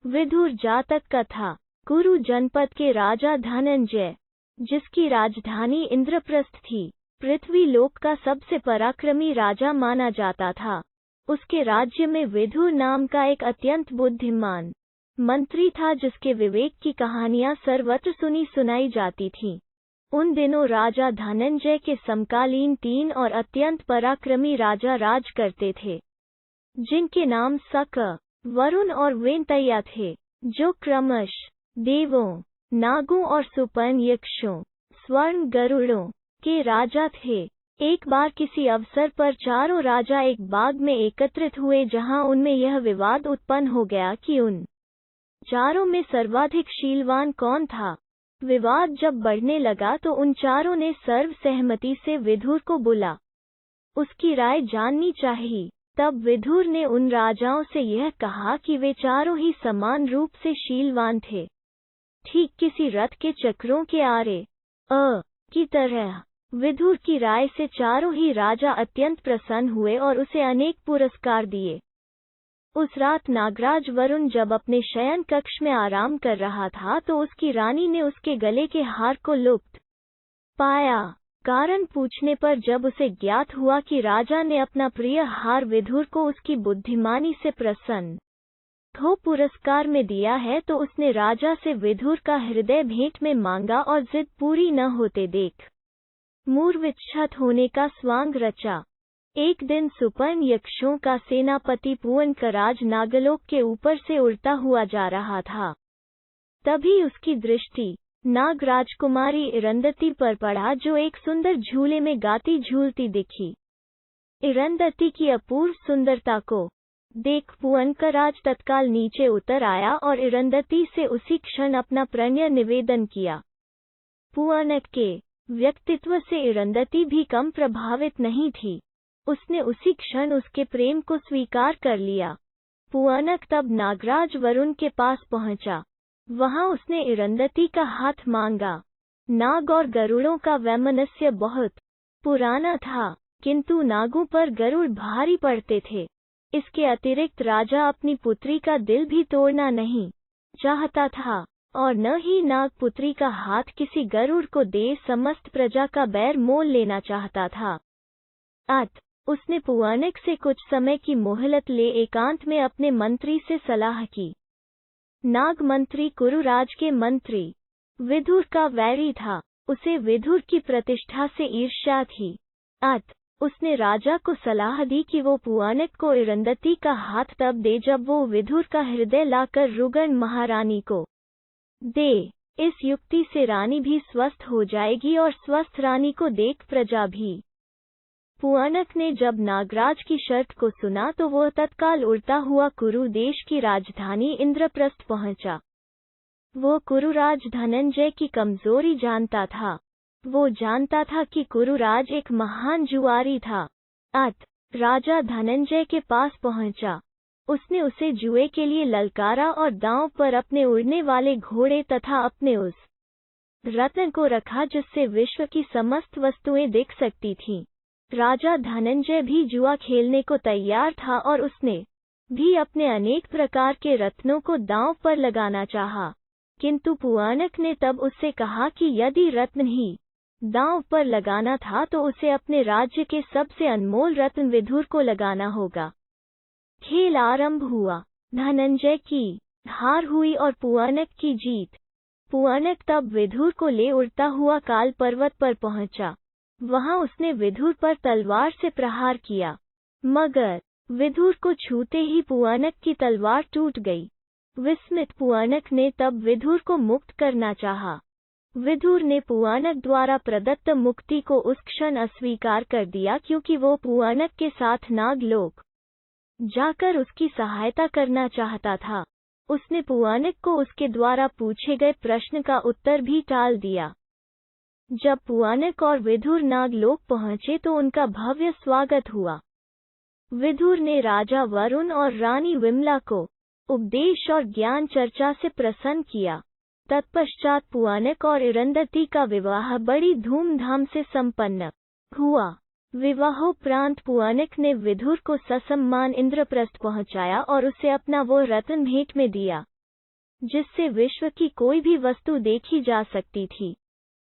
विदुर जातक कथा। कुरु जनपद के राजा धनंजय, जिसकी राजधानी इंद्रप्रस्थ थी, पृथ्वी लोक का सबसे पराक्रमी राजा माना जाता था। उसके राज्य में विदुर नाम का एक अत्यंत बुद्धिमान मंत्री था, जिसके विवेक की कहानियां सर्वत्र सुनी सुनाई जाती थीं। उन दिनों राजा धनंजय के समकालीन 3 और अत्यंत पराक्रमी राजा राज करते थे, जिनके नाम सक, वरुण और वेंतैया थे, जो क्रमशः देवों, नागों और सुपर्ण यक्षों, स्वर्ण गरुड़ों के राजा थे। एक बार किसी अवसर पर चारों राजा एक बाग में एकत्रित हुए, जहां उनमें यह विवाद उत्पन्न हो गया कि उन चारों में सर्वाधिक शीलवान कौन था। विवाद जब बढ़ने लगा तो उन चारों ने सर्वसहमति से विदुर को बुला उसकी राय जाननी चाहिए। तब विदुर ने उन राजाओं से यह कहा कि वे चारों ही समान रूप से शीलवान थे, ठीक किसी रथ के चक्रों के आरे की तरह। विदुर की राय से चारों ही राजा अत्यंत प्रसन्न हुए और उसे अनेक पुरस्कार दिए। उस रात नागराज वरुण जब अपने शयन कक्ष में आराम कर रहा था तो उसकी रानी ने उसके गले के हार को लुप्त पाया। कारण पूछने पर जब उसे ज्ञात हुआ कि राजा ने अपना प्रिय हार विदुर को उसकी बुद्धिमानी से प्रसन्न हो पुरस्कार में दिया है, तो उसने राजा से विदुर का हृदय भेंट में मांगा और जिद पूरी न होते देख मूर्छित होने का स्वांग रचा। एक दिन सुपर्ण यक्षों का सेनापति पुअनकराज नागलोक के ऊपर से उड़ता हुआ जा रहा था। तभी उसकी दृष्टि नाग राजकुमारी इरंदती पर पड़ा, जो एक सुंदर झूले में गाती झूलती दिखी। इरंदती की अपूर्व सुंदरता को देख पुअनकराज तत्काल नीचे उतर आया और इरंदती से उसी क्षण अपना प्रणय निवेदन किया। पुअनक के व्यक्तित्व से इरंदती भी कम प्रभावित नहीं थी। उसने उसी क्षण उसके प्रेम को स्वीकार कर लिया। पुअनक तब नागराज वरुण के पास पहुंचा। वहां उसने इरंदती का हाथ मांगा। नाग और गरुड़ों का वैमनस्य बहुत पुराना था, किंतु नागों पर गरुड़ भारी पड़ते थे। इसके अतिरिक्त राजा अपनी पुत्री का दिल भी तोड़ना नहीं चाहता था, और न ही नागपुत्री का हाथ किसी गरुड़ को दे समस्त प्रजा का बैर मोल लेना चाहता था। उसने पुअनक से कुछ समय की मोहलत ले एकांत में अपने मंत्री से सलाह की। नाग मंत्री कुरुराज के मंत्री विदुर का वैरी था। उसे विदुर की प्रतिष्ठा से ईर्ष्या थी। उसने राजा को सलाह दी कि वो पुअनक को इरंदती का हाथ तब दे जब वो विदुर का हृदय लाकर रुगण महारानी को दे। इस युक्ति से रानी भी स्वस्थ हो जाएगी और स्वस्थ रानी को देख प्रजा भी। पुअनक ने जब नागराज की शर्त को सुना तो वह तत्काल उड़ता हुआ कुरु देश की राजधानी इंद्रप्रस्थ पहुंचा। वो कुरुराज धनंजय की कमजोरी जानता था। वो जानता था कि कुरुराज एक महान जुआरी था। राजा धनंजय के पास पहुंचा। उसने उसे जुए के लिए ललकारा और दांव पर अपने उड़ने वाले घोड़े तथा अपने उस रत्न को रखा जिससे विश्व की समस्त वस्तुएं दिख सकती थीं। राजा धनंजय भी जुआ खेलने को तैयार था और उसने भी अपने अनेक प्रकार के रत्नों को दांव पर लगाना चाहा, किंतु पुअनक ने तब उससे कहा कि यदि रत्न ही दांव पर लगाना था तो उसे अपने राज्य के सबसे अनमोल रत्न विदुर को लगाना होगा। खेल आरंभ हुआ। धनंजय की हार हुई और पुअनक की जीत। पुअनक तब विदुर को ले उड़ता हुआ काल पर्वत पर पहुंचा। वहां उसने विदुर पर तलवार से प्रहार किया, मगर विदुर को छूते ही पुअनक की तलवार टूट गई। विस्मित पुअनक ने तब विदुर को मुक्त करना चाहा। विदुर ने पुअनक द्वारा प्रदत्त मुक्ति को उस क्षण अस्वीकार कर दिया, क्योंकि वो पुअनक के साथ नागलोक जाकर उसकी सहायता करना चाहता था। उसने पुअनक को उसके द्वारा पूछे गए प्रश्न का उत्तर भी टाल दिया। जब पुअनक और विदुर नागलोक पहुंचे तो उनका भव्य स्वागत हुआ। विदुर ने राजा वरुण और रानी विमला को उपदेश और ज्ञान चर्चा से प्रसन्न किया। तत्पश्चात पुअनक और इरंदती का विवाह बड़ी धूमधाम से संपन्न हुआ। विवाहोपरांत पुअनक ने विदुर को ससम्मान इंद्रप्रस्थ पहुंचाया और उसे अपना वो रत्न भेंट में दिया जिससे विश्व की कोई भी वस्तु देखी जा सकती थी।